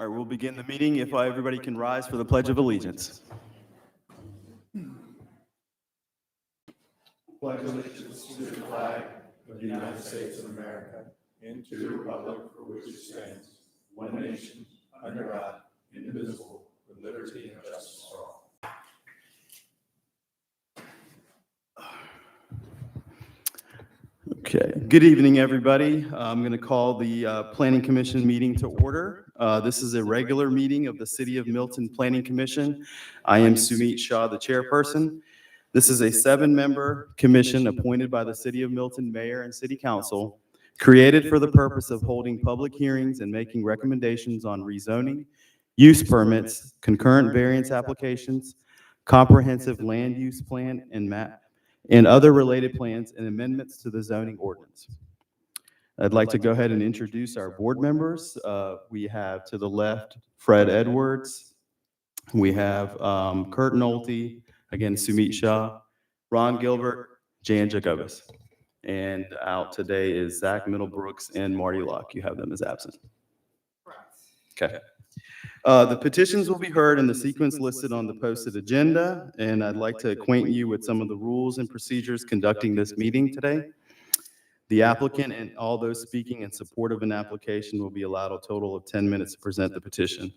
All right, we'll begin the meeting if everybody can rise for the Pledge of Allegiance. Pledge allegiance to the flag of the United States of America and to the republic for which it stands, one nation, under God, indivisible, with liberty and justice for all. Okay, good evening, everybody. I'm going to call the Planning Commission meeting to order. This is a regular meeting of the City of Milton Planning Commission. I am Sumit Shah, the chairperson. This is a 7-member commission appointed by the City of Milton Mayor and City Council, created for the purpose of holding public hearings and making recommendations on rezoning, use permits, concurrent variance applications, comprehensive land use plan and map, and other related plans and amendments to the zoning ordinance. I'd like to go ahead and introduce our board members. We have to the left, Fred Edwards. We have Kurt Nolte, again, Sumit Shah, Ron Gilbert, Jan Jacobus. And out today is Zach Middlebrooks and Marty Locke. You have them as absent. Okay. The petitions will be heard in the sequence listed on the posted agenda, and I'd like to acquaint you with some of the rules and procedures conducting this meeting today. The applicant and all those speaking in support of an application will be allowed a total of 10 minutes to present the petition.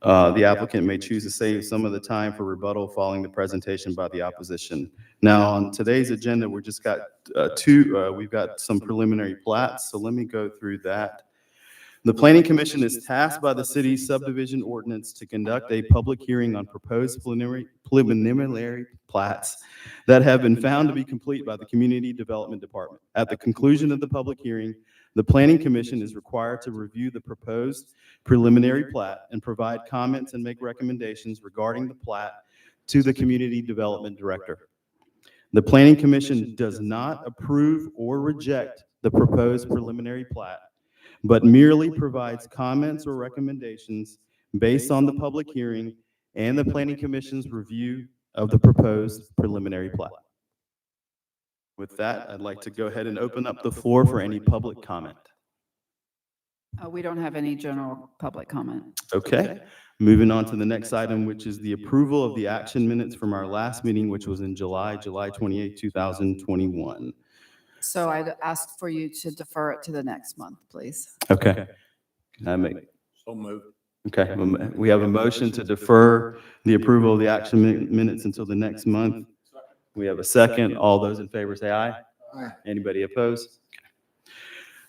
The applicant may choose to save some of the time for rebuttal following the presentation by the opposition. Now, on today's agenda, we've got some preliminary plats, so let me go through that. The Planning Commission is tasked by the city's subdivision ordinance to conduct a public hearing on proposed preliminary plats that have been found to be complete by the Community Development Department. At the conclusion of the public hearing, the Planning Commission is required to review the proposed preliminary plat and provide comments and make recommendations regarding the plat to the Community Development Director. The Planning Commission does not approve or reject the proposed preliminary plat, but merely provides comments or recommendations based on the public hearing and the Planning Commission's review of the proposed preliminary plat. With that, I'd like to go ahead and open up the floor for any public comment. We don't have any general public comment. Okay, moving on to the next item, which is the approval of the action minutes from our last meeting, which was in July 28, 2021. So I'd ask for you to defer it to the next month, please. Okay. Can I make? So moved. Okay, we have a motion to defer the approval of the action minutes until the next month. We have a second. All those in favor say aye. Aye. Anybody opposed?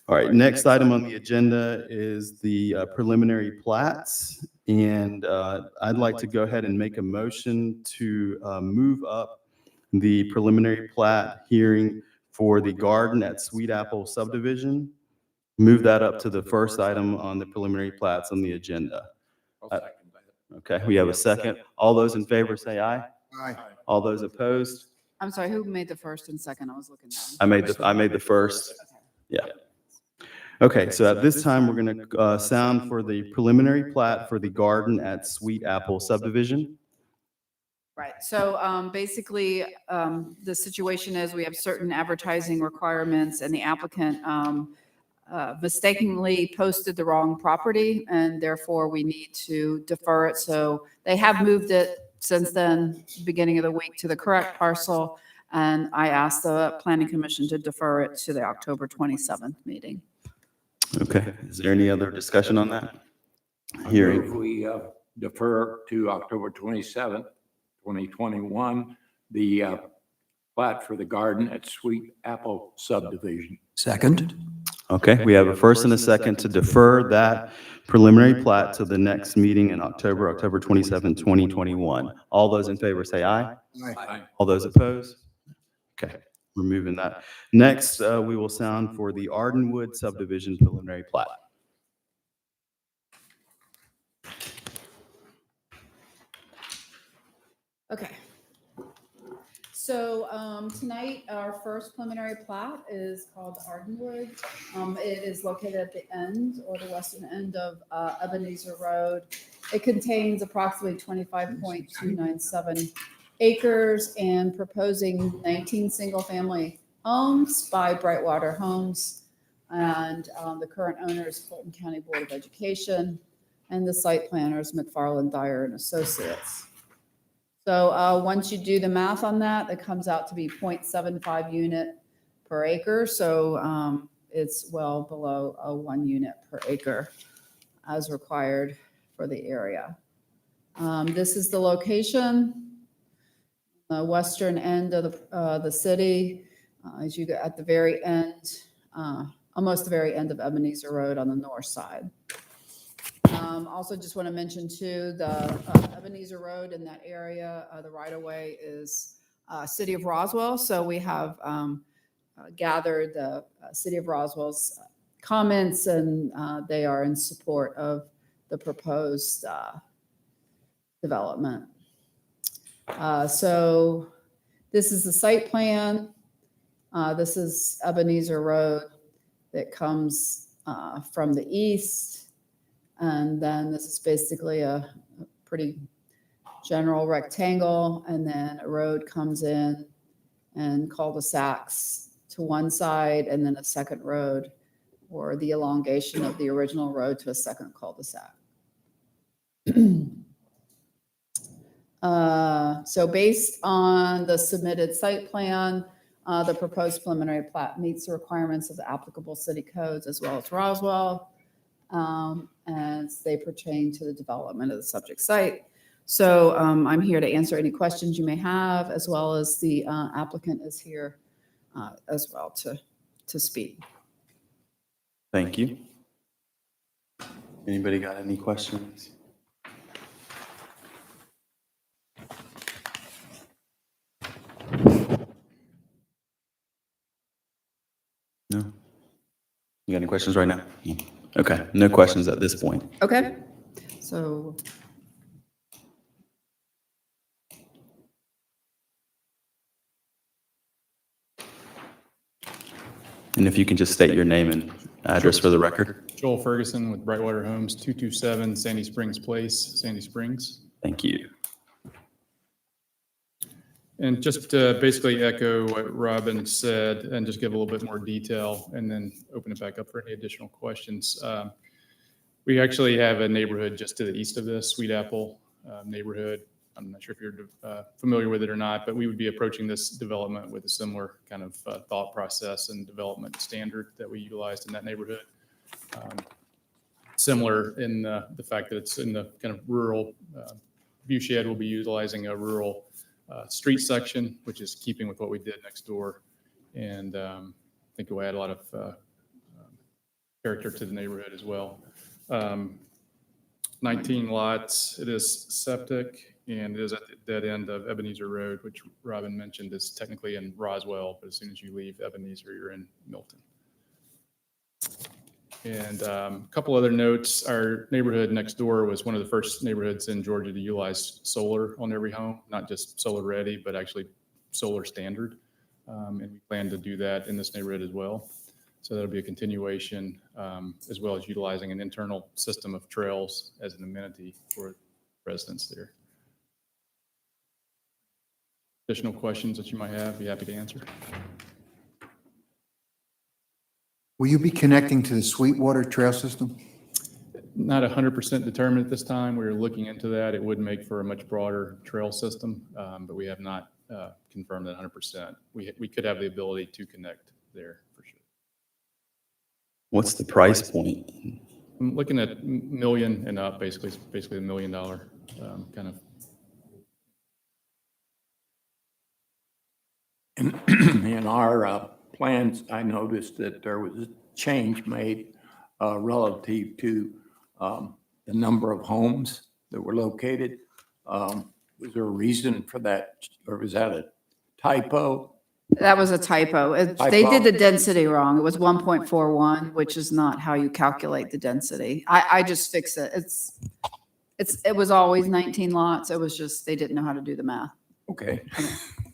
All right, next item on the agenda is the preliminary plats. And I'd like to go ahead and make a motion to move up the preliminary plat hearing for the garden at Sweet Apple subdivision. Move that up to the first item on the preliminary plats on the agenda. I'll second that. Okay, we have a second. All those in favor say aye. Aye. All those opposed? I'm sorry, who made the first and second? I was looking down. I made the first. Yeah. Okay, so at this time, we're going to sound for the preliminary plat for the garden at Sweet Apple subdivision. Right, so basically, the situation is we have certain advertising requirements and the applicant mistakenly posted the wrong property, and therefore we need to defer it. So they have moved it since then, beginning of the week, to the correct parcel, and I asked the Planning Commission to defer it to the October 27th meeting. Okay, is there any other discussion on that? Hearing. If we defer to October 27th, 2021, the plat for the garden at Sweet Apple subdivision. Second. Okay, we have a first and a second to defer that preliminary plat to the next meeting in October 27, 2021. All those in favor say aye. Aye. All those opposed? Okay, removing that. Next, we will sound for the Ardenwood subdivision preliminary plat. Okay. So tonight, our first preliminary plat is called Ardenwood. It is located at the end or the western end of Ebenezer Road. It contains approximately 25.297 acres and proposing 19 single-family homes by Brightwater Homes. And the current owner is Fulton County Board of Education. and the site planners, McFarland, Dyer and Associates. So once you do the math on that, it comes out to be 0.75 unit per acre. So it's well below a 1 unit per acre as required for the area. This is the location, the western end of the city, as you go at the very end, almost the very end of Ebenezer Road on the north side. Also just want to mention too, the Ebenezer Road in that area, the right of way is City of Roswell. So we have gathered the City of Roswell's comments, and they are in support of the proposed development. So this is the site plan. This is Ebenezer Road that comes from the east. And then this is basically a pretty general rectangle. And then a road comes in and cul-de-sacs to one side, and then a second road, or the elongation of the original road to a second cul-de-sac. So based on the submitted site plan, the proposed preliminary plat meets the requirements of the applicable city codes as well as Roswell, as they pertain to the development of the subject site. So I'm here to answer any questions you may have, as well as the applicant is here as well to speak. Thank you. Anybody got any questions? No? You got any questions right now? Okay, no questions at this point. Okay, so And if you can just state your name and address for the record. Joel Ferguson with Brightwater Homes, 227 Sandy Springs Place, Sandy Springs. Thank you. And just to basically echo what Robin said and just give a little bit more detail and then open it back up for any additional questions. We actually have a neighborhood just to the east of this, Sweet Apple neighborhood. I'm not sure if you're familiar with it or not, but we would be approaching this development with a similar kind of thought process and development standard that we utilized in that neighborhood. Similar in the fact that it's in the kind of rural viewshed. We'll be utilizing a rural street section, which is keeping with what we did next door. And I think it will add a lot of character to the neighborhood as well. 19 lots, it is septic, and it is at the dead end of Ebenezer Road, which Robin mentioned is technically in Roswell, but as soon as you leave Ebenezer, you're in Milton. And a couple other notes, our neighborhood next door was one of the first neighborhoods in Georgia to utilize solar on every home, not just solar ready, but actually solar standard. And we plan to do that in this neighborhood as well. So that'll be a continuation, as well as utilizing an internal system of trails as an amenity for residents there. Additional questions that you might have, be happy to answer. Will you be connecting to the Sweetwater Trail System? Not 100% determined at this time. We're looking into that. It would make for a much broader trail system, but we have not confirmed that 100%. We could have the ability to connect there for sure. What's the price point? I'm looking at $1 million and up, basically $1 million kind of. In our plans, I noticed that there was a change made relative to the number of homes that were located. Was there a reason for that, or was that a typo? that was a typo. They did the density wrong. It was 1.41, which is not how you calculate the density. I just fixed it. It was always 19 lots. It was just, they didn't know how to do the math. Okay.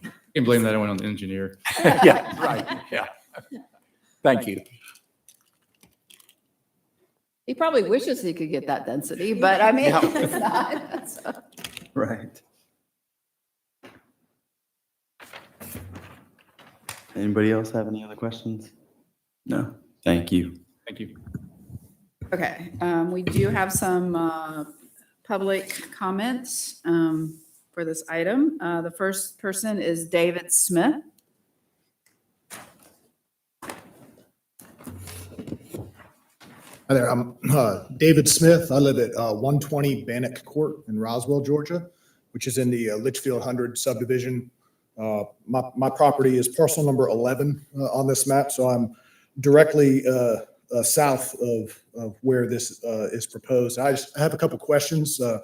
You can blame that one on the engineer. Yeah, right, yeah. Thank you. He probably wishes he could get that density, but I mean, Yeah. it's not. So. Right. Anybody else have any other questions? No. Thank you. Thank you. Okay, we do have some public comments for this item. The first person is David Smith. Hi there, I'm David Smith. I live at 120 Bannock Court in Roswell, Georgia, which is in the Litchfield 100 subdivision. My property is parcel number 11 on this map, so I'm directly south of where this is proposed. I have a couple questions. The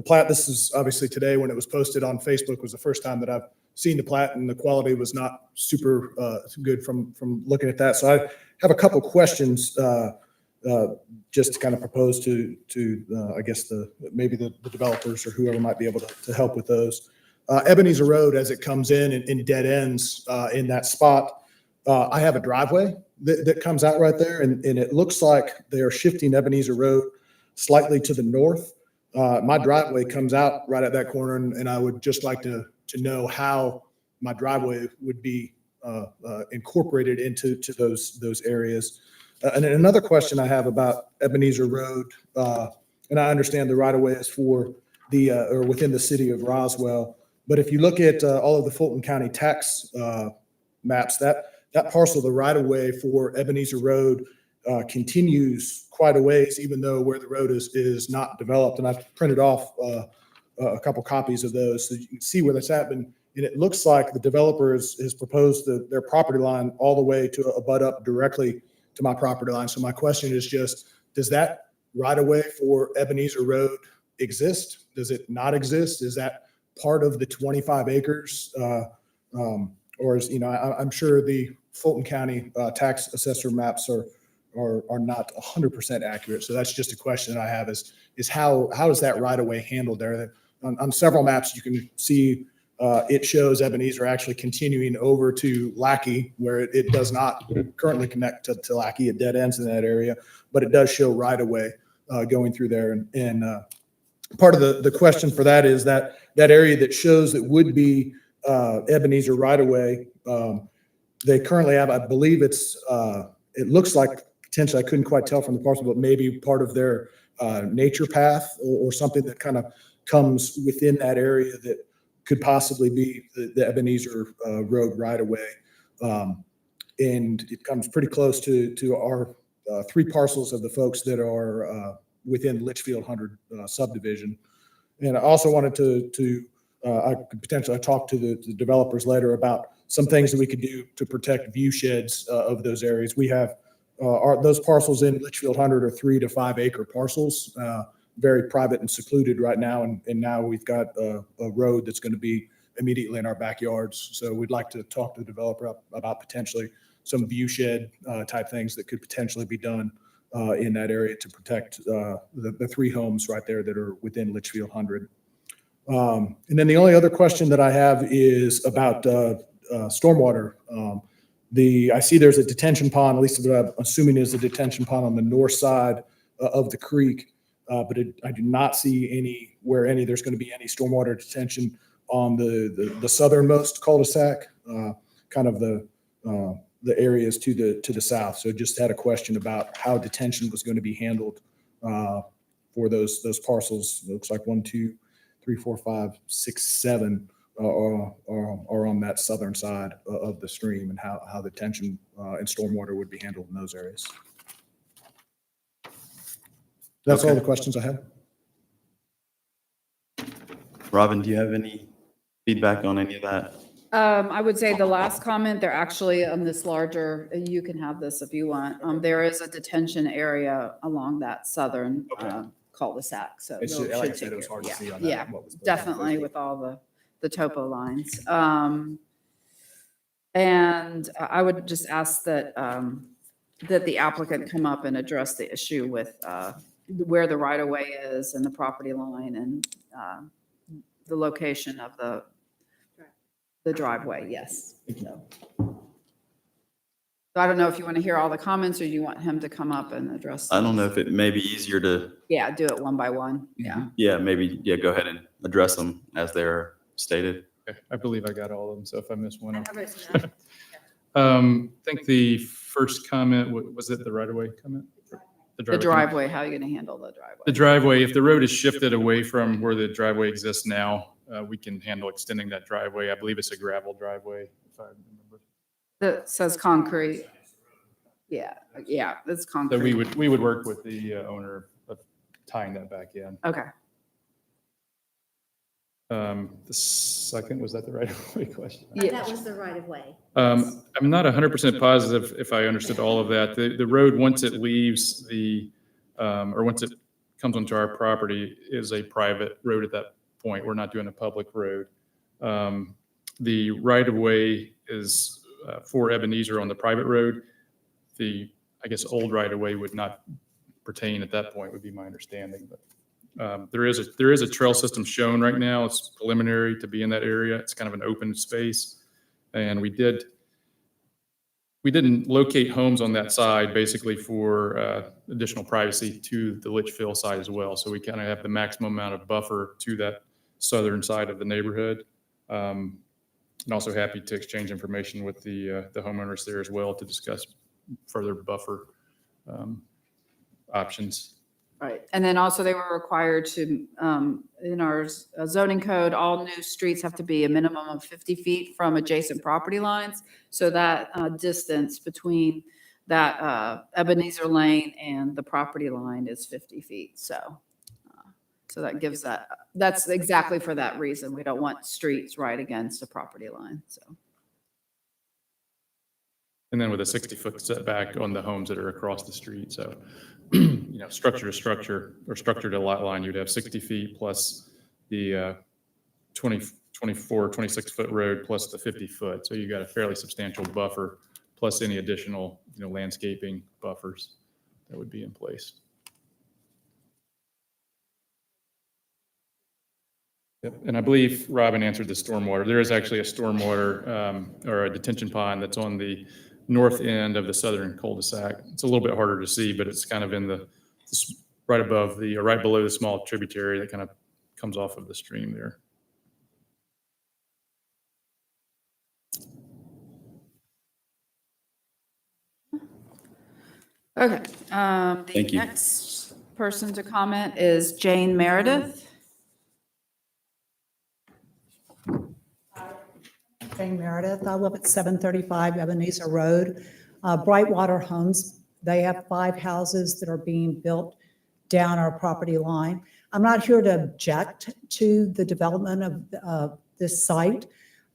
plat, this is obviously today when it was posted on Facebook, was the first time that I've seen the plat, and the quality was not super good from looking at that. So I have a couple questions just to kind of propose to I guess maybe the developers or whoever might be able to help with those. Ebenezer Road, as it comes in dead ends in that spot, I have a driveway that comes out right there, and it looks like they are shifting Ebenezer Road slightly to the north. My driveway comes out right at that corner, and I would just like to know how my driveway would be incorporated into those areas. And then another question I have about Ebenezer Road, and I understand the right of way is for or within the city of Roswell, but if you look at all of the Fulton County tax maps, that parcel, the right of way for Ebenezer Road continues quite a ways, even though where the road is not developed. And I've printed off a couple copies of those so you can see where that's happened. And it looks like the developer has proposed their property line all the way to abut up directly to my property line. So my question is just, does that right of way for Ebenezer Road exist? Does it not exist? Is that part of the 25 acres? Or is, I'm sure the Fulton County tax assessor maps are not 100% accurate. So that's just a question that I have is how is that right of way handled there? On several maps, you can see it shows Ebenezer actually continuing over to Lackey, where it does not currently connect to Lackey. It dead ends in that area, but it does show right of way going through there. And part of the question for that is that area that shows that would be Ebenezer right of way. They currently have, I believe it looks like potentially, I couldn't quite tell from the parcel, but maybe part of their nature path or something that kind of comes within that area that could possibly be the Ebenezer Road right of way. And it comes pretty close to our 3 parcels of the folks that are within Litchfield 100 subdivision. And I also wanted to I could potentially talk to the developers later about some things that we could do to protect view sheds of those areas. We have those parcels in Litchfield 100 are 3 to 5 acre parcels, very private and secluded right now. And now we've got a road that's going to be immediately in our backyards. So we'd like to talk to the developer about potentially some view shed type things that could potentially be done in that area to protect the 3 homes right there that are within Litchfield 100. And then the only other question that I have is about stormwater. I see there's a detention pond, at least what I'm assuming is a detention pond on the north side of the creek, but I do not see there's going to be any stormwater detention on the southernmost cul-de-sac, kind of the areas to the south. So just had a question about how detention was going to be handled for those parcels. It looks like 1, 2, 3, 4, 5, 6, 7 are on that southern side of the stream, and how the detention and stormwater would be handled in those areas. That's all the questions I have. Robin, do you have any feedback on any of that? I would say the last comment, they're actually on this larger, you can have this if you want. There is a detention area along that southern cul-de-sac. So It's they'll- like I should said, take it was care- hard to see on that. Yeah, what was posted. definitely with all the topo lines. And I would just ask that the applicant come up and address the issue with where the right of way is and the property line and the location of the driveway. Yes. So I don't know if you want to hear all the comments or you want him to come up and address. I don't know those. if it may be easier to, Yeah, do it one by one. Yeah. go ahead and address them as they're stated. Okay, I believe I got all of them, so if I miss one, I I think the first comment, was it the right-of-way comment? The driveway, how are you going to handle the driveway? The driveway, if the road is shifted away from where the driveway exists now, we can handle extending that driveway. I believe it's a gravel driveway, if I remember. That says concrete. Yeah, it's So concrete. we would work with the owner of tying that back in. Okay. The second, was that the right of way question? Yeah. That was the right of way. I'm not 100% positive if I understood all of that. The road, once it leaves or once it comes onto our property, is a private road at that point. We're not doing a public road. The right of way is for Ebenezer on the private road. The, I guess, old right of way would not pertain at that point, would be my understanding. But there is a trail system shown right now. It's preliminary to be in that area. It's kind of an open space. And we didn't locate homes on that side basically for additional privacy to the Litchfield side as well. So we kind of have the maximum amount of buffer to that southern side of the neighborhood. And also happy to exchange information with the homeowners there as well to discuss further buffer options. Right. And then also they were required to, in our zoning code, all new streets have to be a minimum of 50 feet from adjacent property lines. So that distance between that Ebenezer Lane and the property line is 50 feet. So that gives that's exactly for that reason. We don't want streets right against the property line, so. And then with a 60-foot setback on the homes that are across the street. So, structure to structure or structure to lot line, you'd have 60 feet plus the 24, 26-foot road plus the 50-foot. So you got a fairly substantial buffer plus any additional, landscaping buffers that would be in place. Yep. And I believe Robin answered the stormwater. There is actually a stormwater or a detention pond that's on the north end of the southern cul-de-sac. It's a little bit harder to see, but it's kind of in right below the small tributary that kind of comes off of the stream there. Okay. Thank you. The next person to comment is Jane Meredith. Jane Meredith. I live at 735 Ebenezer Road. Brightwater Homes, they have 5 houses that are being built down our property line. I'm not here to object to the development of this site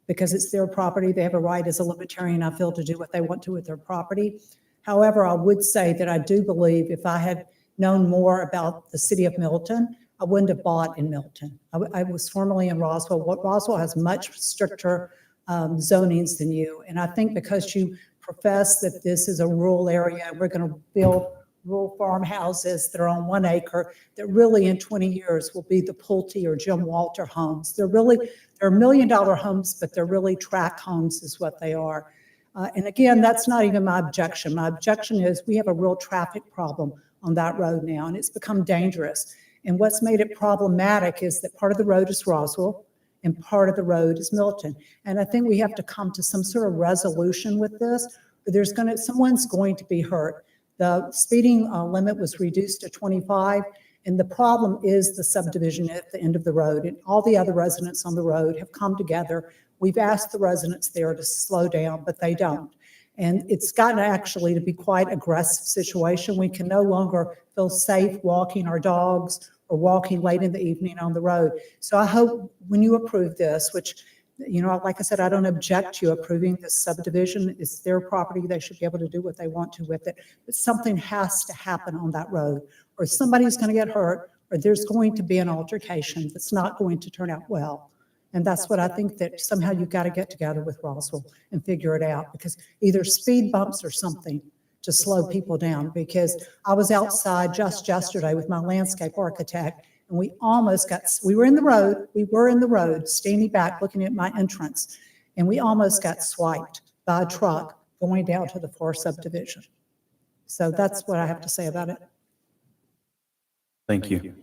because it's their property. They have a right as a libertarian, I feel, to do what they want to with their property. However, I would say that I do believe if I had known more about the city of Milton, I wouldn't have bought in Milton. I was formerly in Roswell. Roswell has much stricter zonings than you. And I think because you profess that this is a rural area, we're going to build rural farmhouses that are on 1 acre, that really in 20 years will be the Pulte or Jim Walter homes. They're $1 million homes, but they're really tract homes is what they are. And again, that's not even my objection. My objection is we have a real traffic problem on that road now, and it's become dangerous. And what's made it problematic is that part of the road is Roswell, and part of the road is Milton. And I think we have to come to some sort of resolution with this. Someone's going to be hurt. The speeding limit was reduced to 25, and the problem is the subdivision at the end of the road. And all the other residents on the road have come together. We've asked the residents there to slow down, but they don't. And it's gotten actually to be quite an aggressive situation. We can no longer feel safe walking our dogs or walking late in the evening on the road. So I hope when you approve this, which, like I said, I don't object to you approving this subdivision. It's their property. They should be able to do what they want to with it. But something has to happen on that road, or somebody's going to get hurt, or there's going to be an altercation that's not going to turn out well. And that's what I think, that somehow you've got to get together with Roswell and figure it out, because either speed bumps or something to slow people down. Because I was outside just yesterday with my landscape architect, and we were in the road, standing back looking at my entrance, and we almost got swiped by a truck going down to the 4 subdivision. So that's what I have to say about it. Thank you.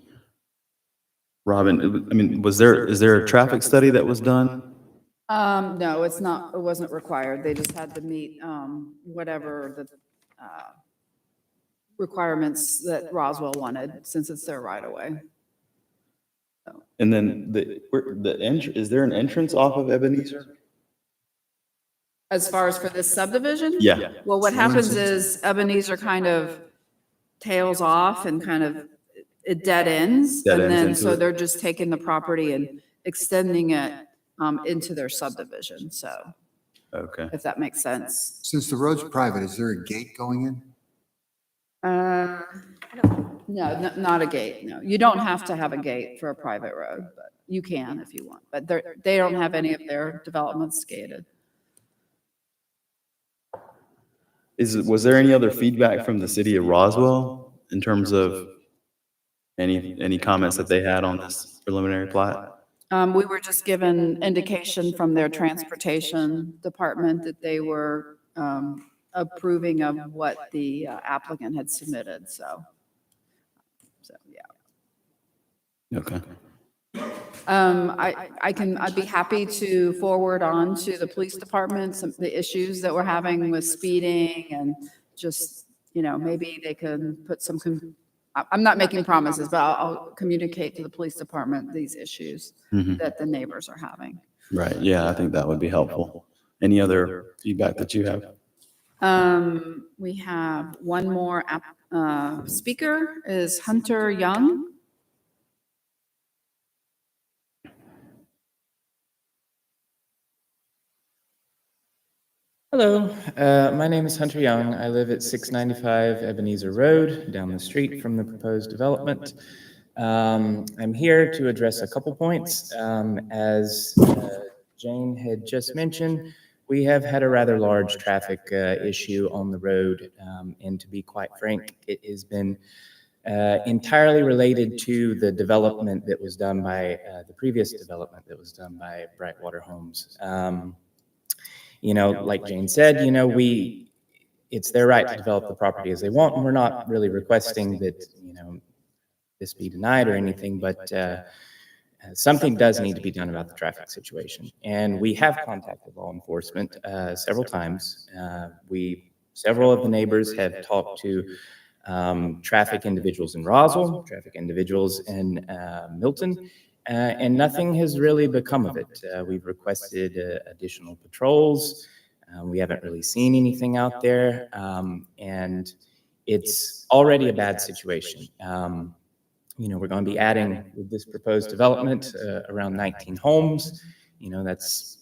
Robin, is there a traffic study that was done? No, it's not, it wasn't required. They just had to meet, whatever requirements that Roswell wanted, since it's their right of way. And then is there an entrance off of Ebenezer? As far as for this subdivision? Yeah. Well, what happens is Ebenezer kind of tails off and kind of, it dead ends. Dead And ends then, into so it. they're just taking the property and extending it into their subdivision. So Okay. if that makes sense. Since the road's private, is there a gate going in? No, not a gate. No, you don't have to have a gate for a private road, but you can if you want. But they don't have any of their developments gated. Was there any other feedback from the city of Roswell in terms of any comments that they had on this preliminary plat? We were just given indication from their transportation department that they were approving of what the applicant had submitted, so yeah. Okay. I'd be happy to forward on to the police department some, the issues that we're having with speeding and just, maybe they can put some, I'm not making promises, but I'll communicate to the police department these issues that the neighbors are having. Right. Yeah, I think that would be helpful. Any other feedback that you have? We have one more speaker is Hunter Young. Hello, my name is Hunter Young. I live at 695 Ebenezer Road, down the street from the proposed development. I'm here to address a couple points. As Jane had just mentioned, we have had a rather large traffic issue on the road, and to be quite frank, it has been entirely related to the development that was done by the previous development that was done by Brightwater Homes. Like Jane said, it's their right to develop the property as they want, and we're not really requesting that, this be denied or anything, but something does need to be done about the traffic situation. And we have contacted law enforcement several times. Several of the neighbors have talked to traffic individuals in Roswell, traffic individuals in Milton, and nothing has really become of it. We've requested additional patrols. We haven't really seen anything out there, and it's already a bad situation. We're going to be adding with this proposed development around 19 homes. That's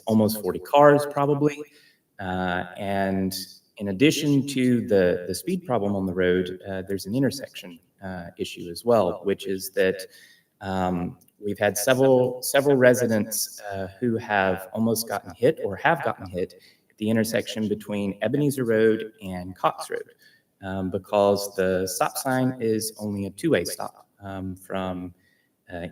almost 40 cars probably. And in addition to the speed problem on the road, there's an intersection issue as well, which is that we've had several residents who have almost gotten hit or have gotten hit at the intersection between Ebenezer Road and Cox Road, because the stop sign is only a two-way stop from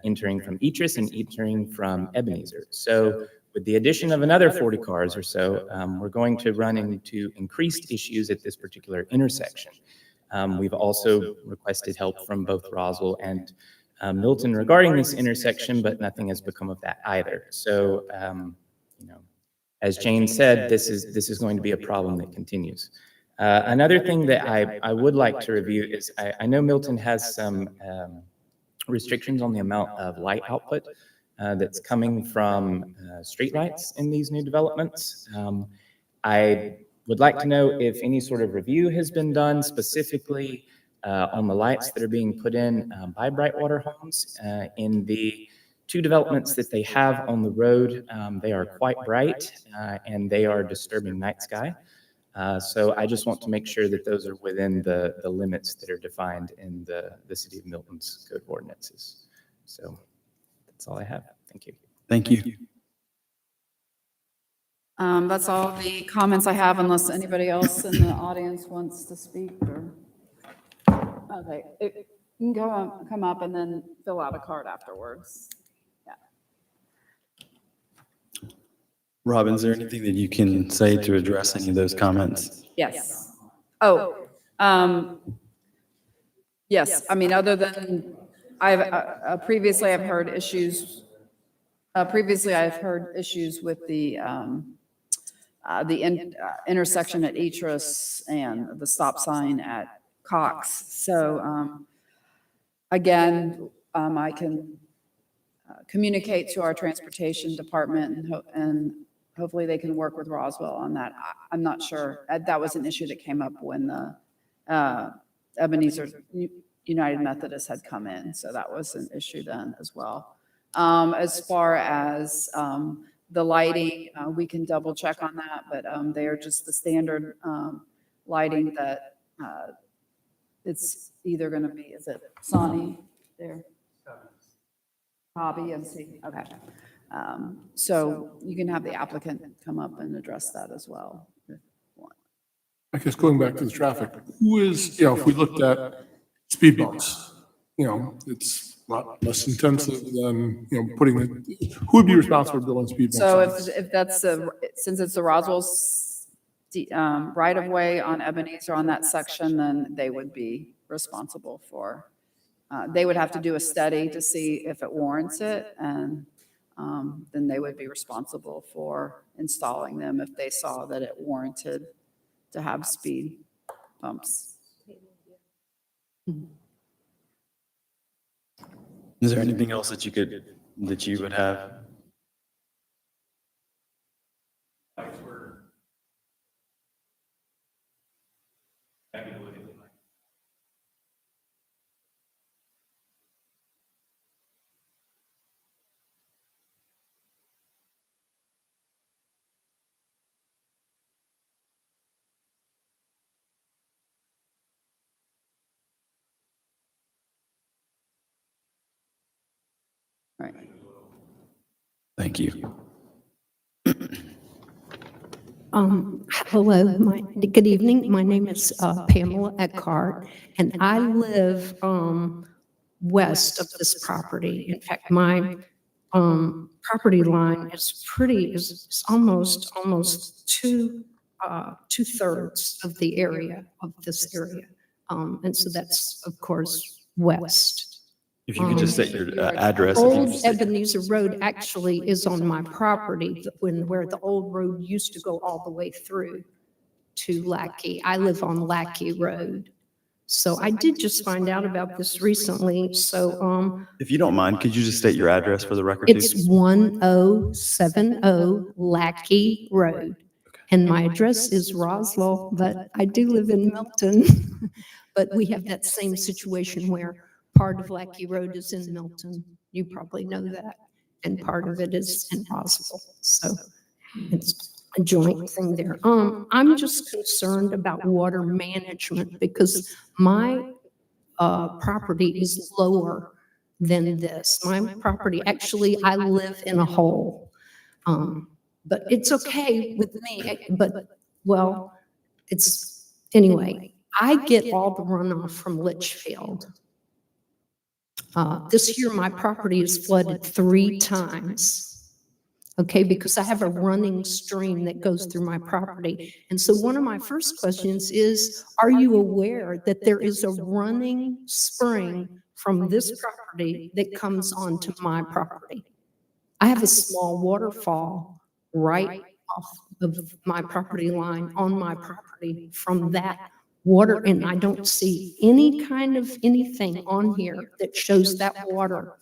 entering from Etris and entering from Ebenezer. So with the addition of another 40 cars or so, we're going to run into increased issues at this particular intersection. We've also requested help from both Roswell and Milton regarding this intersection, but nothing has become of that either. So, as Jane said, this is going to be a problem that continues. Another thing that I would like to review is I know Milton has some restrictions on the amount of light output that's coming from streetlights in these new developments. I would like to know if any sort of review has been done specifically on the lights that are being put in by Brightwater Homes in the two developments that they have on the road. They are quite bright and they are disturbing night sky. So I just want to make sure that those are within the limits that are defined in the City of Milton's code of ordinances. So that's all I have. Thank you. Thank you. That's all the comments I have, unless anybody else in the audience wants to speak or. Okay, you can come up and then fill out a card afterwards. Yeah. Robin, is there anything that you can say to address any of those comments? Yes. Yes. I mean, other than previously I've heard issues. Previously I've heard issues with the intersection at Etris and the stop sign at Cox. So again, I can communicate to our transportation department and hopefully they can work with Roswell on that. I'm not sure. That was an issue that came up when the Ebenezer United Methodist had come in. So that was an issue then as well. As far as the lighting, we can double check on that, but they are just the standard lighting that it's either going to be, is it Sonny there? Hobby, MC, okay. So you can have the applicant come up and address that as well. I guess going back to the traffic, who is, if we looked at speed bumps, it's a lot less intensive than, putting it, who would be responsible for building speed bumps? So if that's since it's the Roswell's right of way on Ebenezer on that section, then they would be responsible for, they would have to do a study to see if it warrants it, and then they would be responsible for installing them if they saw that it warranted to have speed bumps. Is there anything else that you would have? Right. Thank you. Hello, good evening. My name is Pamela Eckhart, and I live west of this property. In fact, my property line is almost two-thirds of the area of this area. And so that's, of course, west. If you could just state your address. Old Ebenezer Road actually is on my property, where the old road used to go all the way through to Lackey. I live on Lackey Road. So I did just find out about this recently. So If you don't mind, could you just state your address for the record? it's 1070 Lackey Road. And my address is Roswell, but I do live in Milton. But we have that same situation where part of Lackey Road is in Milton. You probably know that. And part of it is in Roswell. So it's a joint thing there. I'm just concerned about water management because my property is lower than this. My property, actually, I live in a hole. But it's okay with me. But, well, anyway, I get all the runoff from Litchfield. This year, my property is flooded 3 times, okay, because I have a running stream that goes through my property. And so one of my first questions is, are you aware that there is a running spring from this property that comes onto my property? I have a small waterfall right off of my property line on my property from that water, and I don't see any kind of anything on here that shows that water,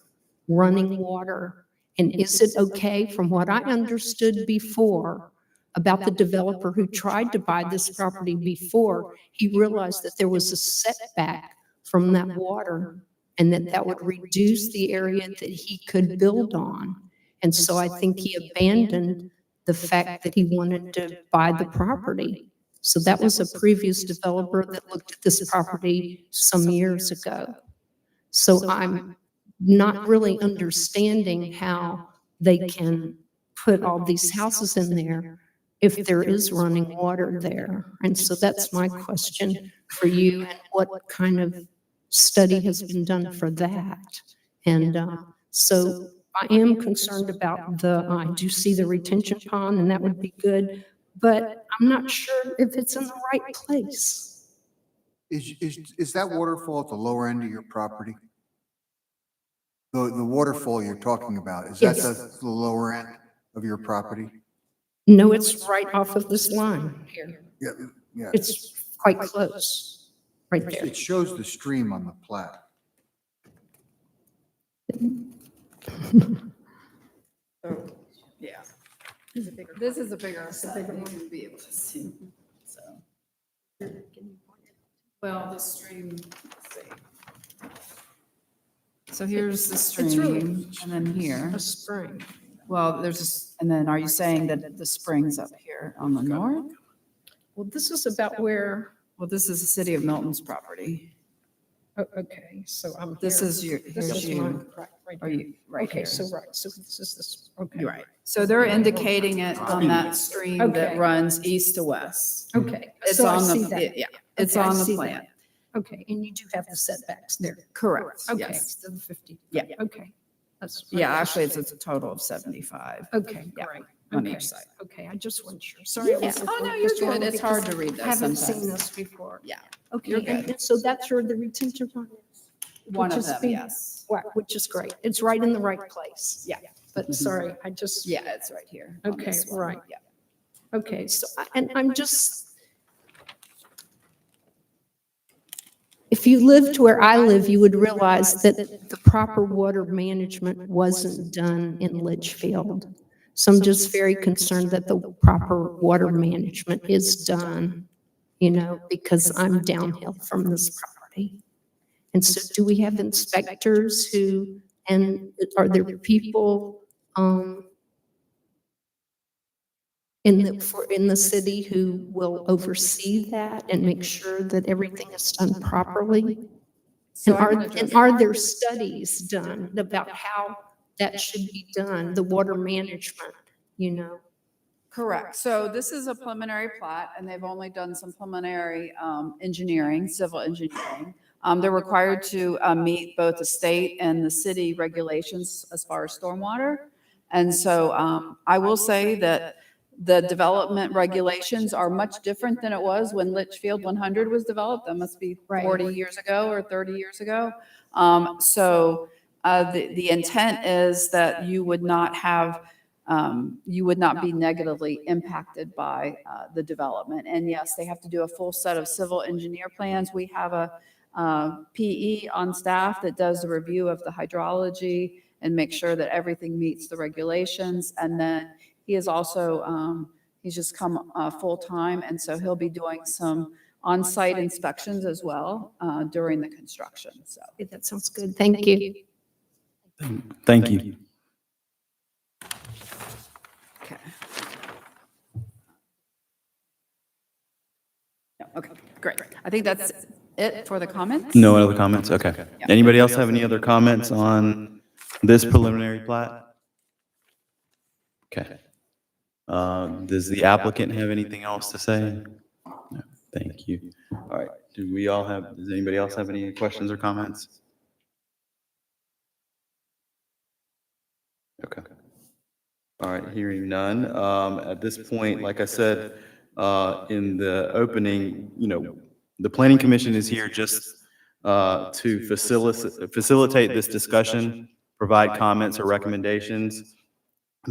running water. And is it okay, from what I understood before about the developer who tried to buy this property before, he realized that there was a setback from that water and that would reduce the area that he could build on. And so I think he abandoned the fact that he wanted to buy the property. So that was a previous developer that looked at this property some years ago. So I'm not really understanding how they can put all these houses in there if there is running water there. And so that's my question for you, and what kind of study has been done for that? And so I am concerned about I do see the retention pond, and that would be good, but I'm not sure if it's in the right place. Is that waterfall at the lower end of your property? The waterfall you're talking about, is that Yes. the lower end of your property? No, it's right off of this line here. Yeah, yeah. It's quite close, right there. It shows the stream on the plat. Yeah. This is a bigger set than you can be able to see, so. Well, the stream, let's see. So here's the stream, and then here. A spring. Well, there's this, and then are you saying that the spring's up here on the north? Well, this is about where, Well, this is the city of Milton's property. oh, okay, so I'm This here. is your, This here's is mine, you. right Are here. you, right Okay, here. so this is this, okay. You're right. So they're indicating it on that stream that Okay. runs east to west. Okay. It's so I on see the, that. yeah, it's Okay, I on the see plan. that. Okay, and you do have the setbacks there. Correct, Okay, yes. so the 50. Yeah. Okay. That's. Yeah, actually, it's a total of 75 Okay, Yeah, great. on Okay, each side. Okay, I just wasn't sure. Sorry. I Yeah. wasn't Oh, no, focused you're good. on it It's hard because to read that I haven't sometimes. seen this before. Yeah, Okay, You're and good. and so that's where the retention pond is? one Which of is them, big. yes. Which is great. It's right in the right place. Yeah. But sorry, I just. Yeah, it's right here. on Okay, this one. right. Yeah. Okay, so, and I'm just, if you lived where I live, you would realize that the proper water management wasn't done in Litchfield. So I'm just very concerned that the proper water management is done, because I'm downhill from this property. And so do we have inspectors who, and are there people, in the city who will oversee that and make sure that everything is done properly? So And are there studies done about how that should be done, the water management? Correct. So this is a preliminary plat, and they've only done some preliminary engineering, civil engineering. They're required to meet both the state and the city regulations as far as stormwater. And so I will say that the development regulations are much different than it was when Litchfield 100 was developed. That must be 40 years ago or 30 years ago. So the intent is that you would not be negatively impacted by the development. And yes, they have to do a full set of civil engineer plans. We have a PE on staff that does a review of the hydrology and make sure that everything meets the regulations. And then he is also, he's just come full-time, and so he'll be doing some on-site inspections as well during the construction, so. That sounds good. Thank you. Thank you. Okay. Yeah, okay, great. I think that's it for the comments. No other comments? Okay. Anybody else have any other comments on this preliminary plat? Okay. Does the applicant have anything else to say? No, thank you. All right. Does anybody else have any questions or comments? Okay. All right, hearing none. At this point, like I said, in the opening, the planning commission is here just to facilitate this discussion, provide comments or recommendations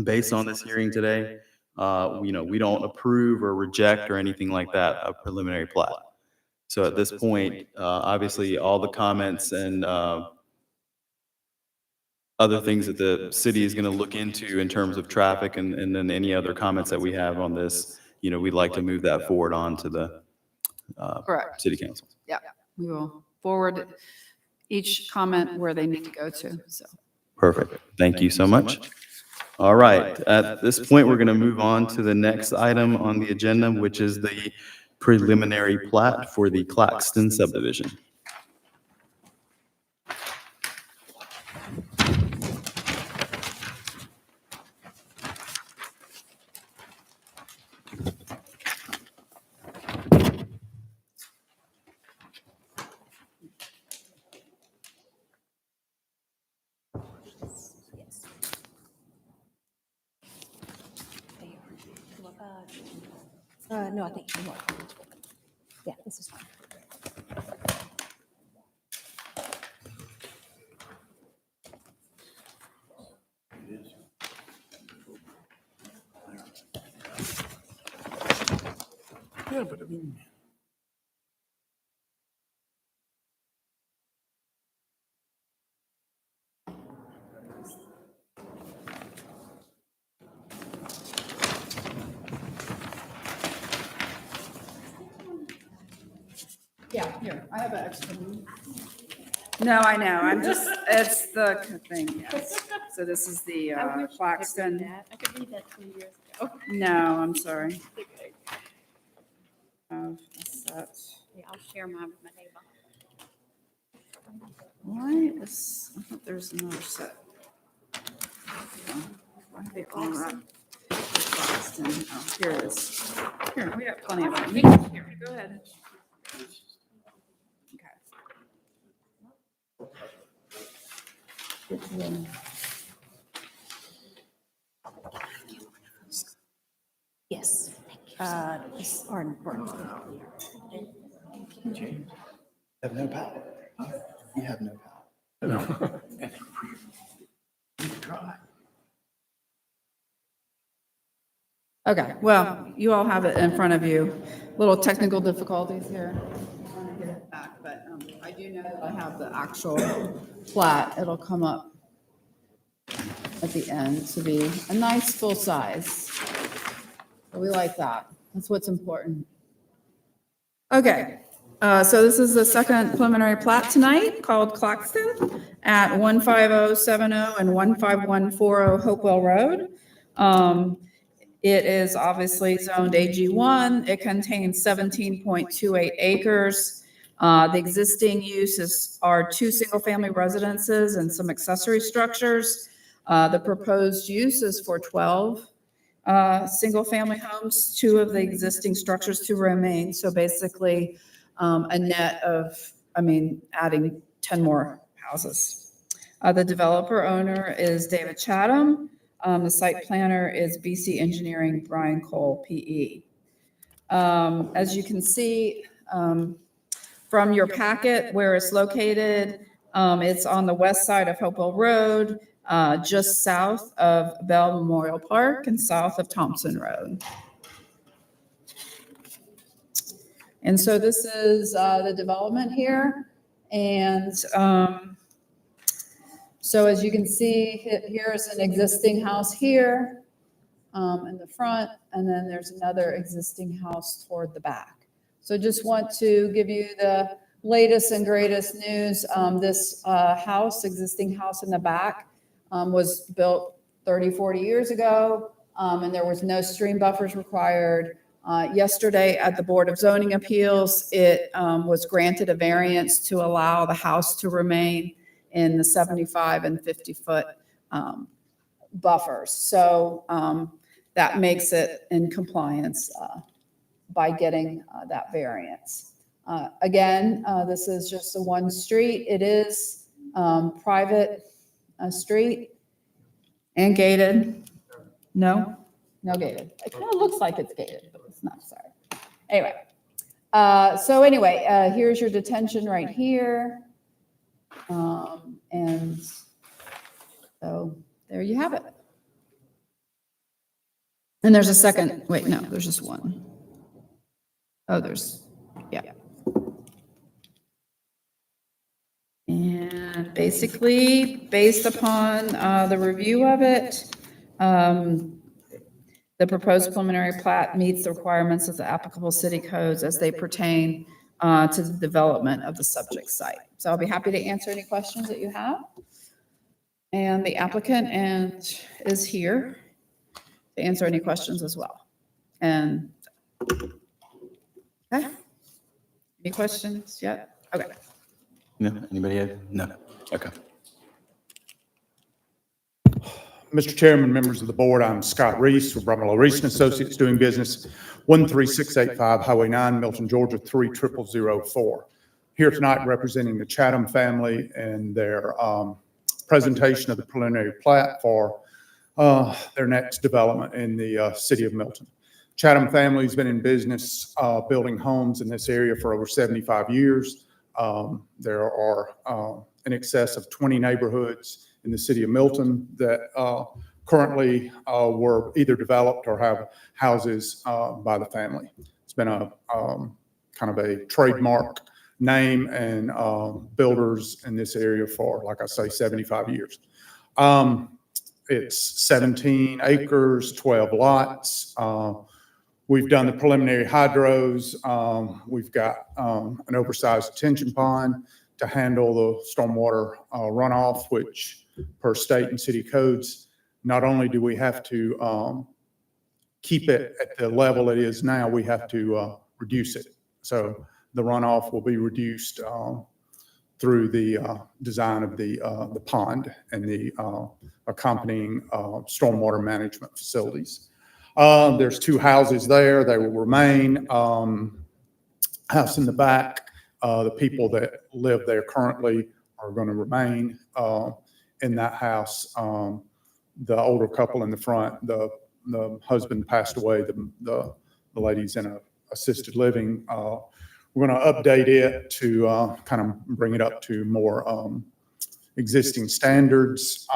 based on this hearing today. We don't approve or reject or anything like that, a preliminary plat. So at this point, obviously, all the comments and other things that the city is going to look into in terms of traffic and then any other comments that we have on this, we'd like to move that forward on to the Correct. city council. Yeah, we will forward each comment where they need to go to, so. Perfect. Thank you so much. All right. At this point, we're going to move on to the next item on the agenda, which is the preliminary plat for the Claxton subdivision. No, I think you want. Yeah, this is fine. Yeah, but I mean. Yeah, here, I have an extra one. No, I know. I'm just, it's the thing, yes. So this is the Claxton. I could read that 20 years ago. No, I'm sorry. Oh, that's, Yeah, I'll share mine with my neighbor. why is, I thought there's another set. Why are they all up? Claxton. Oh, here it is. Here, we got plenty of them. You can- Here, go ahead. Okay. Yes. This are important. Have no power. You have no power. Okay, well, you all have it in front of you. Little technical difficulties here. Trying to get it back, but I do know that I have the actual plat. It'll come up at the end to be a nice full size. So we like that. That's what's important. Okay, so this is the second preliminary plat tonight called Claxton at 15070 and 15140 Hopewell Road. It is obviously zoned AG1. It contains 17.28 acres. The existing uses are 2 single-family residences and some accessory structures. The proposed use is for 12 single-family homes, 2 of the existing structures to remain. So basically, a net of, adding 10 more houses. The developer owner is David Chatham. The site planner is BC Engineering, Brian Cole, PE. As you can see from your packet where it's located, it's on the west side of Hopewell Road, just south of Bell Memorial Park and south of Thompson Road. And so this is the development here. And so as you can see, here's an existing house here in the front, and then there's another existing house toward the back. So just want to give you the latest and greatest news. This existing house in the back was built 30, 40 years ago, and there was no stream buffers required. Yesterday at the Board of Zoning Appeals, it was granted a variance to allow the house to remain in the 75 and 50-foot buffers. So that makes it in compliance by getting that variance. Again, this is just a one street. It is private street and gated. No gated. It kind of looks like it's gated, but it's not, sorry. Anyway, here's your detention right here. And so there you have it. And there's a second, wait, no, there's just one. Oh, yeah. And basically, based upon the review of it, the proposed preliminary plat meets the requirements of the applicable city codes as they pertain to the development of the subject site. So I'll be happy to answer any questions that you have. And the applicant is here to answer any questions as well. And, okay. Any questions yet? Okay. No, anybody have? No. Okay. Mr. Chairman, members of the board, I'm Scott Reese with Brumlow Reese and Associates, doing business 13685 Highway 9, Milton, Georgia 30004. Here tonight representing the Chatham family and their presentation of the preliminary plat for their next development in the city of Milton. Chatham family has been in business building homes in this area for over 75 years. There are in excess of 20 neighborhoods in the city of Milton that currently were either developed or have houses by the family. It's been a kind of a trademark name and builders in this area for, like I say, 75 years. It's 17 acres, 12 lots. We've done the preliminary hydros. We've got an oversized detention pond to handle the stormwater runoff, which per state and city codes, not only do we have to keep it at the level it is now, we have to reduce it. So the runoff will be reduced through the design of the pond and the accompanying stormwater management facilities. There's 2 houses there. They will remain. House in the back, the people that live there currently are going to remain in that house. The older couple in the front, the husband passed away. The lady's in a assisted living. We're going to update it to kind of bring it up to more existing standards.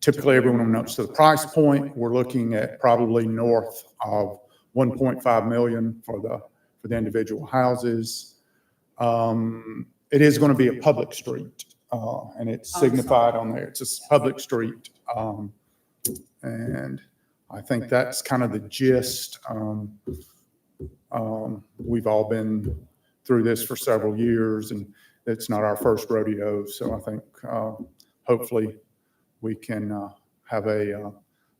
Typically, everyone knows the price point. We're looking at probably north of 1.5 million for the individual houses. It is going to be a public street, and it's signified on there. It's a public street, and I think that's kind of the gist. We've all been through this for several years, and it's not our first rodeo. So I think hopefully we can have a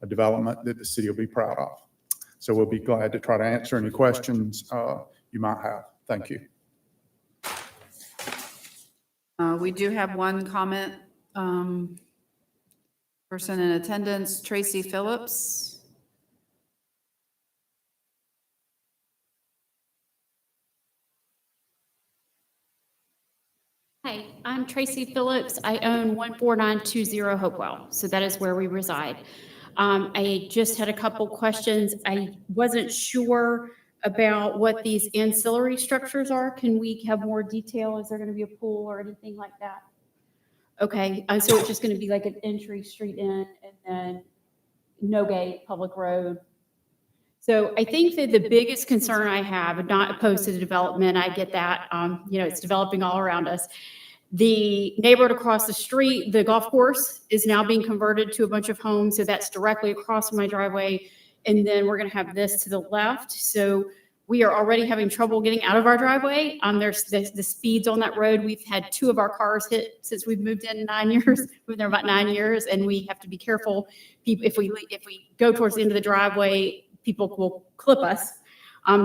development that the city will be proud of. So we'll be glad to try to answer any questions you might have. Thank you. We do have one comment. Person in attendance, Tracy Phillips. Hi, I'm Tracy Phillips. I own 14920 Hopewell, so that is where we reside. I just had a couple questions. I wasn't sure about what these ancillary structures are. Can we have more detail? Is there going to be a pool or anything like that? Okay, so it's just going to be like an entry street in and then no gate, public road. So I think that the biggest concern I have, not opposed to the development, I get that, it's developing all around us. The neighborhood across the street, the golf course is now being converted to a bunch of homes. So that's directly across from my driveway. And then we're going to have this to the left. So we are already having trouble getting out of our driveway. There's the speeds on that road. We've had 2 of our cars hit since we've moved in 9 years. We've been there about 9 years, and we have to be careful. If we go towards the end of the driveway, people will clip us.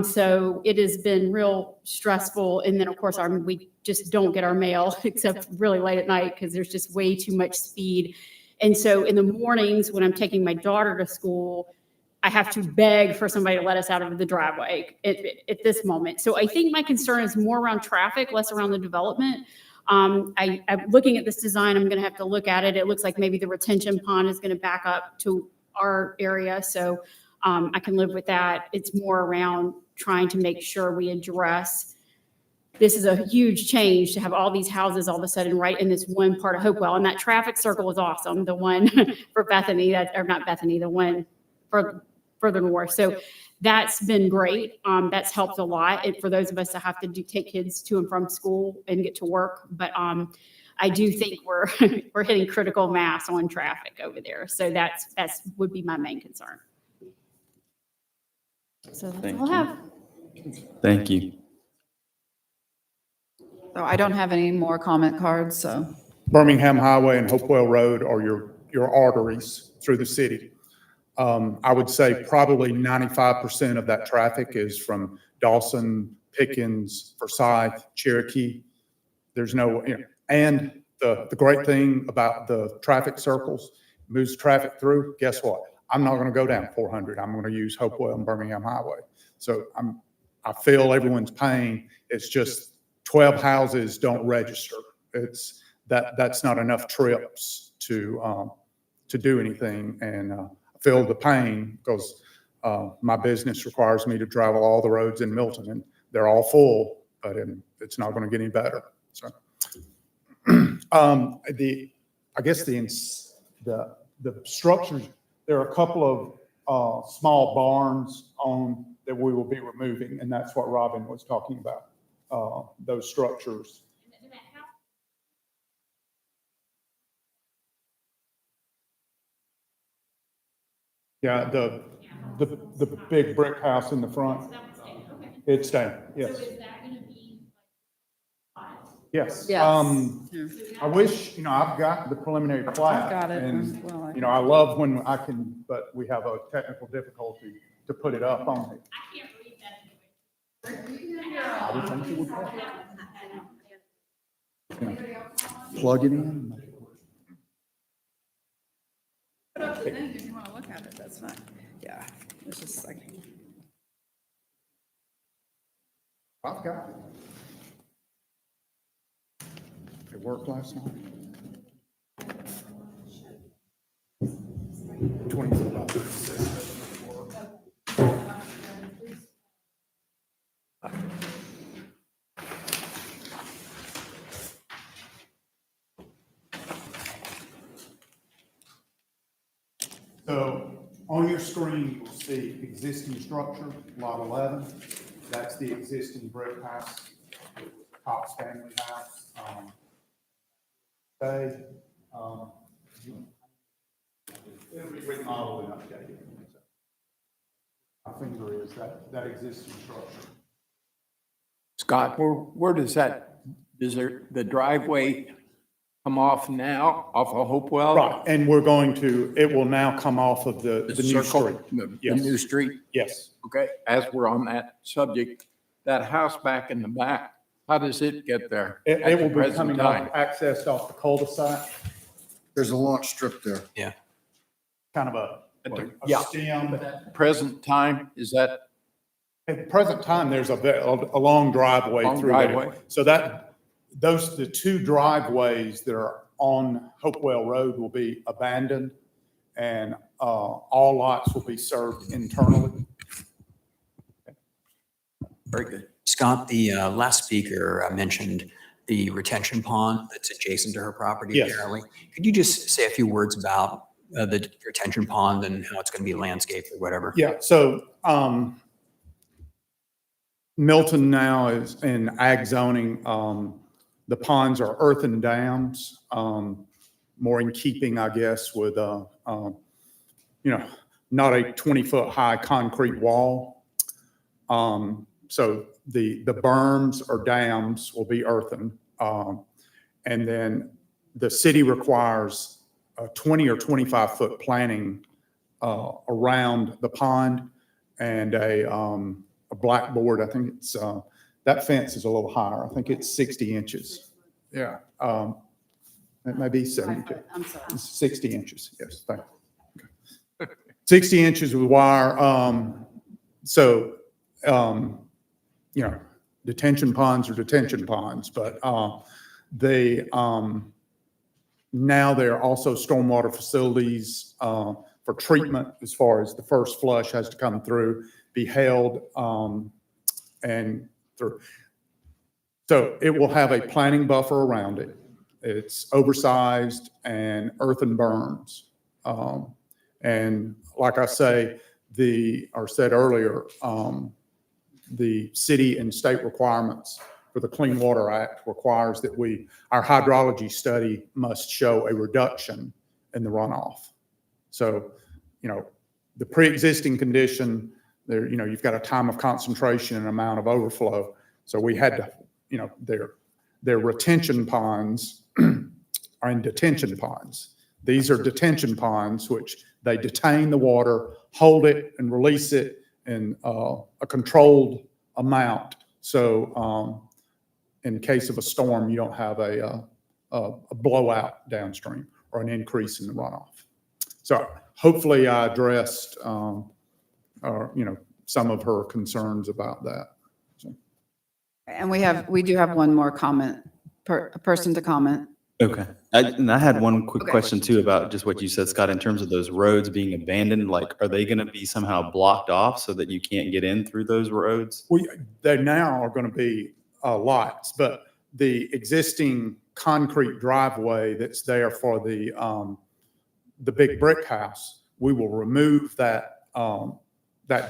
So it has been real stressful. And then of course, we just don't get our mail except really late at night because there's just way too much speed. And so in the mornings when I'm taking my daughter to school, I have to beg for somebody to let us out of the driveway at this moment. So I think my concern is more around traffic, less around the development. I'm looking at this design. I'm going to have to look at it. It looks like maybe the retention pond is going to back up to our area. So I can live with that. It's more around trying to make sure we address. This is a huge change to have all these houses all of a sudden right in this one part of Hopewell. And that traffic circle is awesome. The one for Bethany, the one further north. So that's been great. That's helped a lot. And for those of us that have to take kids to and from school and get to work. But I do think we're hitting critical mass on traffic over there. So that's would be my main concern. So that's all I have. Thank you. So I don't have any more comment cards, so. Birmingham Highway and Hopewell Road are your arteries through the city. I would say probably 95% of that traffic is from Dawson, Pickens, Forsyth, Cherokee. There's no, and the great thing about the traffic circles, moves traffic through, guess what? I'm not going to go down 400. I'm going to use Hopewell and Birmingham Highway. So I feel everyone's pain. It's just 12 houses don't register. That's not enough trips to do anything. And I feel the pain because my business requires me to travel all the roads in Milton, and they're all full, but it's not going to get any better. So I guess the structures. There are a couple of small barns on that we will be removing, and that's what Robin was talking about, those structures. Yeah, the big brick house in the front, it's staying, yes. Yes. Yes. I wish, I've got the preliminary plat. I've got it And, as well. I love when I can, but we have a technical difficulty to put it up on it. I would think you would plug it in. If you want to look at it, that's fine. Yeah, it's just like. I've got it. It worked last night. 24. So on your screen, you'll see existing structure, lot 11. That's the existing brick house, Cox family house. It'll be remodeled and updated. My finger is that existing structure. Scott, where does the driveway come off now, off of Hopewell? Right, and it will now come off of the new circle, street. The Yes. new street? Yes. Okay, as we're on that subject, that house back in the back, how does it get there? It at the will be present coming time? off, accessed off the cul-de-sac, There's a launch strip there. kind of a Yeah. stem. Present time, is that At the present time, there's a long driveway Long through there. driveway. So the two driveways that are on Hopewell Road will be abandoned, and all lots will be served internally. very good? Scott, the last speaker mentioned the retention pond that's adjacent to her property, Yes. apparently. Could you just say a few words about the retention pond and how it's going to be landscaped or whatever? Yeah, so Milton now is in ag zoning. The ponds are earthen dams, more in keeping, I guess, with, not a 20-foot high concrete wall. So the berms or dams will be earthen. And then the city requires a 20 or 25-foot planting around the pond, and a blackboard. I think it's, that fence is a little higher. I think it's 60 inches. Yeah. It may be 70. I'm sorry. It's 60 inches, yes, thank you. Okay. 60 inches with wire. Detention ponds are detention ponds, but now there are also stormwater facilities for treatment, as far as the first flush has to come through, be held, and through. So it will have a planting buffer around it. It's oversized and earthen berms. And like I said earlier, the city and state requirements for the Clean Water Act requires that our hydrology study must show a reduction in the runoff. So, the pre-existing condition there, you've got a time of concentration and amount of overflow. So we had to, their retention ponds are in detention ponds. These are detention ponds, which they detain the water, hold it and release it in a controlled amount. So in case of a storm, you don't have a blowout downstream or an increase in the runoff. So hopefully I addressed, some of her concerns about that. So. And we do have one more comment, a person to comment. Okay. I had one quick Okay. question too about just what you said, Scott, in terms of those roads being abandoned. Like, are they going to be somehow blocked off so that you can't get in through those roads? They now are going to be lots, but the existing concrete driveway that's there for the big brick house, we will remove that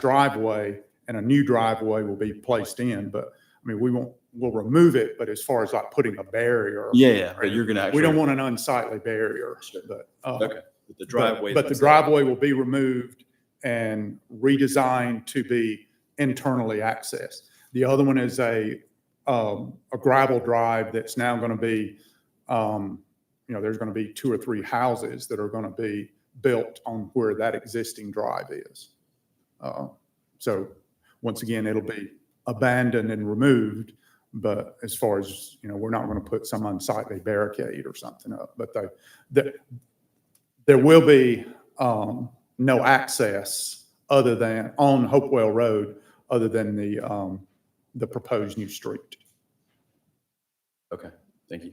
driveway and a new driveway will be placed in, but I mean, we'll remove it, but as far as like putting a barrier. Yeah, but you're gonna We actually. don't want an unsightly barrier, but. Okay, but the driveway. But the driveway will be removed and redesigned to be internally accessed. The other one is a gravel drive that's now going to be, there's going to be 2 or 3 houses that are going to be built on where that existing drive is. So once again, it'll be abandoned and removed, but as far as, we're not going to put some unsightly barricade or something up, but there will be no access other than on Hopewell Road, other than the proposed new street. Okay, thank you.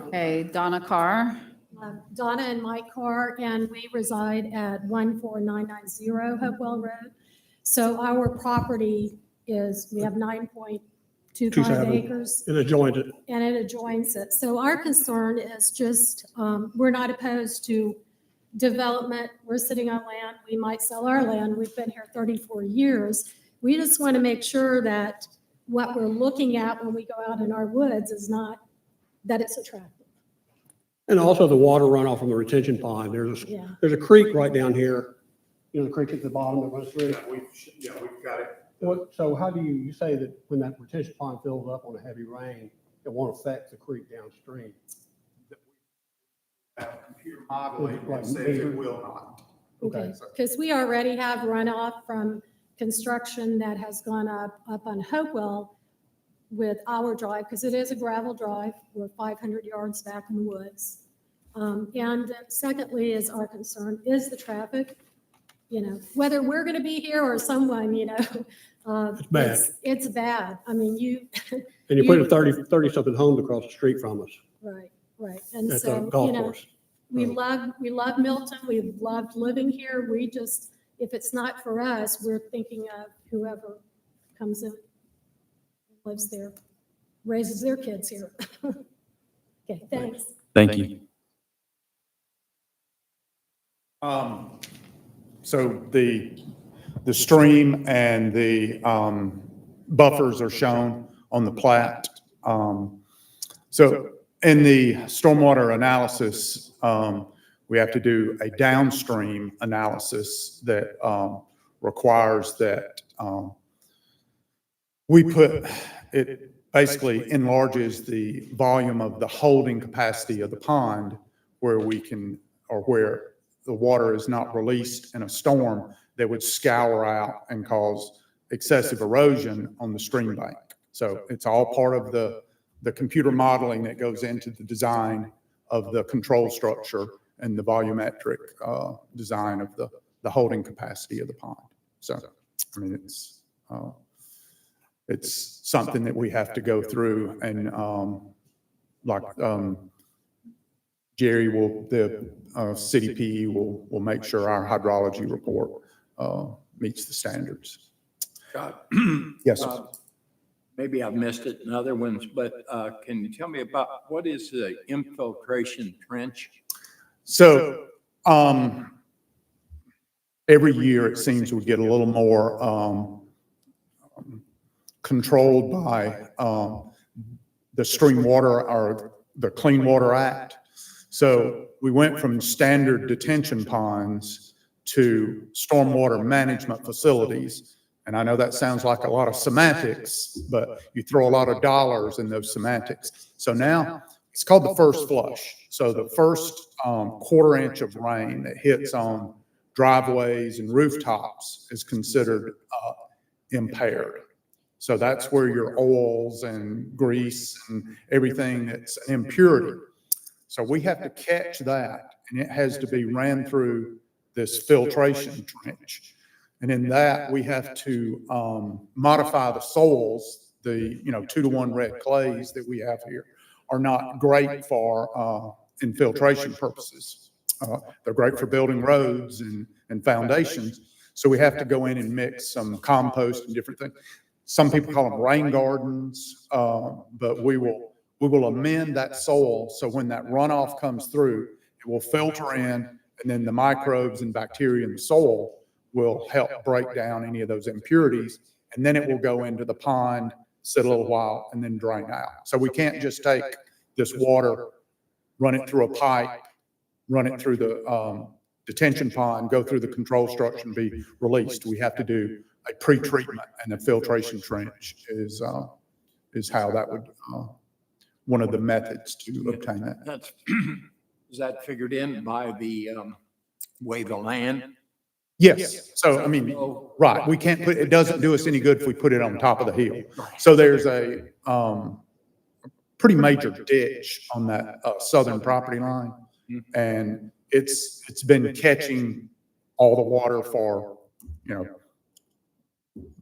Okay, Donna Carr. Donna and Mike Carr, and we reside at 14990 Hopewell Road. So our property we have 9.25 acres. It adjoins it. And it adjoins it. So our concern is just, we're not opposed to development. We're sitting on land. We might sell our land. We've been here 34 years. We just want to make sure that what we're looking at when we go out in our woods is not, that it's attractive. And also the water runoff from the retention pond. Yeah. There's a creek right down here. The creek at the bottom that runs through. We've got it. So how do you say that when that retention pond fills up on a heavy rain, it won't affect the creek downstream? Computer modeling that says it will not. Okay, because we already have runoff from construction that has gone up on Hopewell with our drive, because it is a gravel drive. We're 500 yards back in the woods. And secondly, is our concern is the traffic, whether we're going to be here or someone, It's bad. It's bad. I mean, And you put 30 something homes across the street from us right. And at the so, golf course. we love Milton. We've loved living here. We just, if it's not for us, we're thinking of whoever comes in, lives there, raises their kids here. Okay, thanks. Thank you. So the stream and the buffers are shown on the plat. So in the stormwater analysis, we have to do a downstream analysis that requires that it basically enlarges the volume of the holding capacity of the pond where the water is not released in a storm that would scour out and cause excessive erosion on the stream bank. So it's all part of the computer modeling that goes into the design of the control structure and the volumetric design of the holding capacity of the pond. So, I mean, it's something that we have to go through, and Jerry the city PE will make sure our hydrology report meets the standards. Scott? Yes, sir. Maybe I've missed it in other ones, but can you tell me about what is the infiltration trench? So every year it seems we get a little more controlled by the Stream Water or the Clean Water Act. So we went from standard detention ponds to stormwater management facilities. And I know that sounds like a lot of semantics, but you throw a lot of dollars in those semantics. So now it's called the first flush. So the first quarter inch of rain that hits on driveways and rooftops is considered impaired. So that's where your oils and grease and everything that's an impurity. So we have to catch that, and it has to be ran through this filtration trench. And in that, we have to modify the soils. The 2-to-1 red clays that we have here are not great for infiltration purposes. They're great for building roads and foundations. So we have to go in and mix some compost and different things. Some people call them rain gardens, but we will amend that soil so when that runoff comes through, It will filter in, and then the microbes and bacteria in the soil will help break down any of those impurities, and then it will go into the pond, sit a little while, and then drain out. So we can't just take this water, run it through a pipe, run it through the detention pond, go through the control structure and be released. We have to do a pre-treatment, and a filtration trench is how that would, one of the methods to obtain that. That's, is that figured in by the way the land? Yes. So, I mean, right, we can't put, it doesn't do us any good if we put it on top of the hill. So there's a pretty major ditch on that southern property line. And it's been catching all the water for, you know,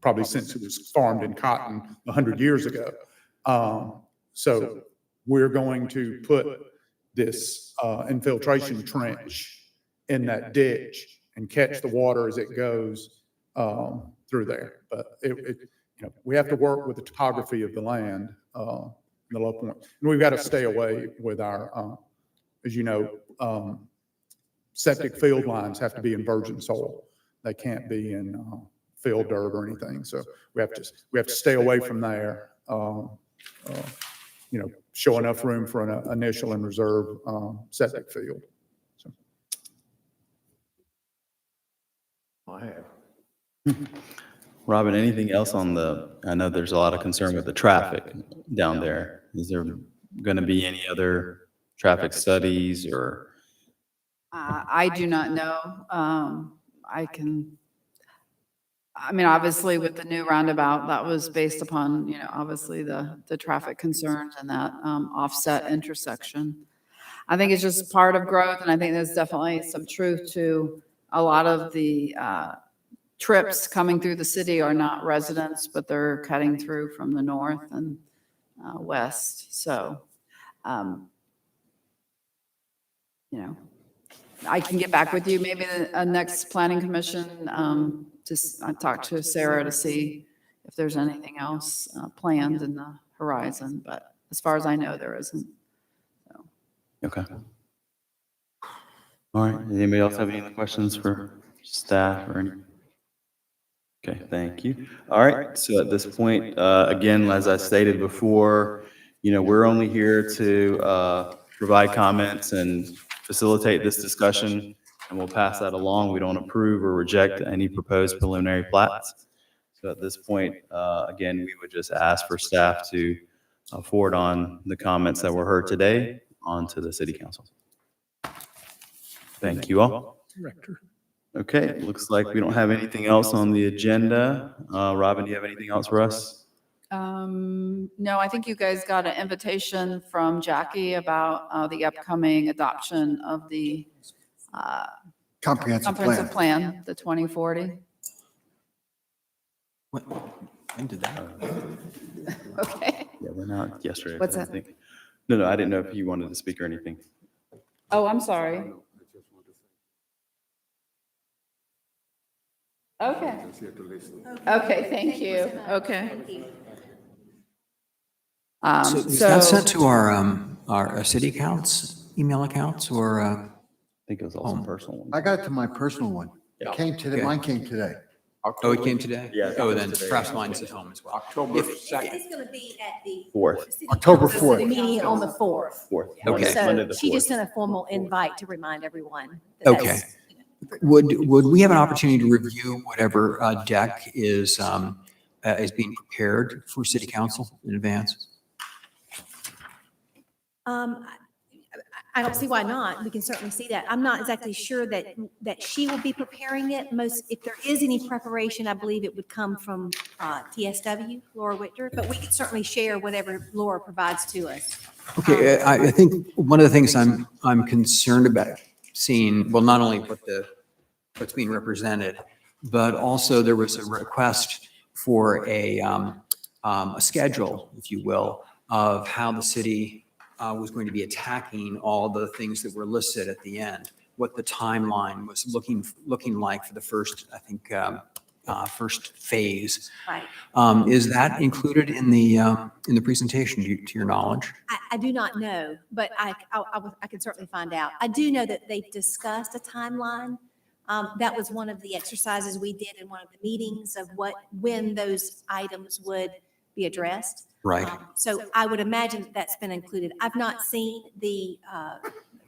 probably since it was farmed in cotton 100 years ago. So we're going to put this infiltration trench in that ditch and catch the water as it goes through there. But you know, we have to work with the topography of the land, the low point. And we've got to stay away with our, as you know, septic field lines have to be in virgin soil. They can't be in field dirt or anything. So we have to stay away from there. You know, show enough room for an initial and reserve septic field. So. I have. Robin, anything else on I know there's a lot of concern with the traffic down there. Is there going to be any other traffic studies or? I do not know. I mean, obviously with the new roundabout, that was based upon, you know, obviously the traffic concerns and that offset intersection. I think it's just part of growth, and I think there's definitely some truth to a lot of the trips coming through the city are not residents, but they're cutting through from the north and west. So, you know, I can get back with you maybe the next planning commission. Just talk to Sarah to see if there's anything else planned in the horizon, but as far as I know, there isn't. So. Okay. All right. Anybody else have any other questions for staff or any? Okay, thank you. All right. So at this point, again, as I stated before, you know, we're only here to provide comments and facilitate this discussion, and we'll pass that along. We don't approve or reject any proposed preliminary plats. So at this point, again, we would just ask for staff to forward on the comments that were heard today onto the city council. Thank you all. Director. Okay, looks like we don't have anything else on the agenda. Robin, do you have anything else for us? No, I think you guys got an invitation from Jackie about the upcoming adoption of the Comprehensive plan, the 2040. When did that? Okay. Yeah, we're not yesterday. What's I that? think. No, I didn't know if you wanted to speak or anything. Oh, I'm sorry. Okay. Okay, thank you. Okay. So is that sent to our city accounts, email accounts, or? I think it was also personal one. I got it to my personal one. It came today, mine came today. Oh, it came today? Yeah, Oh, it then was today. perhaps mine's at home as well. October It's 2nd. going to be at the. 4th. October 4th. Meeting on the 4th. 4th. Okay. Monday the So she 4th. just sent a formal invite to remind everyone. that Okay. that's- Would we have an opportunity to review whatever deck is being prepared for city council in advance? I don't see why not. We can certainly see that. I'm not exactly sure that she will be preparing it. If there is any preparation, I believe it would come from TSW, Laura Whitner, but we could certainly share whatever Laura provides to us. Okay, I think one of the things I'm concerned about seeing, well, not only what's being represented, but also there was a request for a schedule, if you will, of how the city was going to be attacking all the things that were listed at the end, what the timeline was looking like for the first, I think, first phase. Right. Is that included in the presentation, to your knowledge? I do not know, but I can certainly find out. I do know that they've discussed a timeline. That was one of the exercises we did in one of the meetings of when those items would be addressed. Right. So I would imagine that that's been included. I've not seen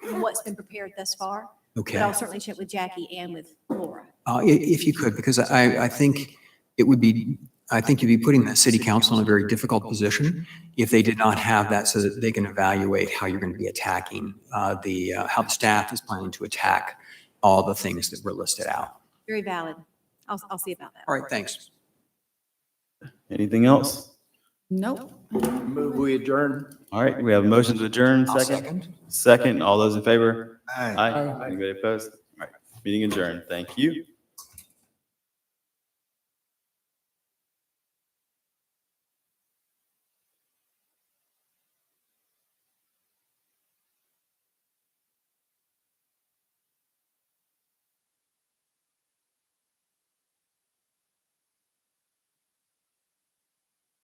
what's been prepared thus far. Okay. But I'll certainly check with Jackie and with Laura. If you could, because I think it would be, I think you'd be putting the city council in a very difficult position if they did not have that so that they can evaluate how you're going to be attacking how the staff is planning to attack all the things that were listed out. Very valid. I'll see about that. All right, thanks. Anything else? Nope. Move we adjourn. All right, we have a motion to adjourn. I'll Second. Second, all those in favor? Aye. Aye. Anybody opposed? All right, meeting adjourned. Thank you.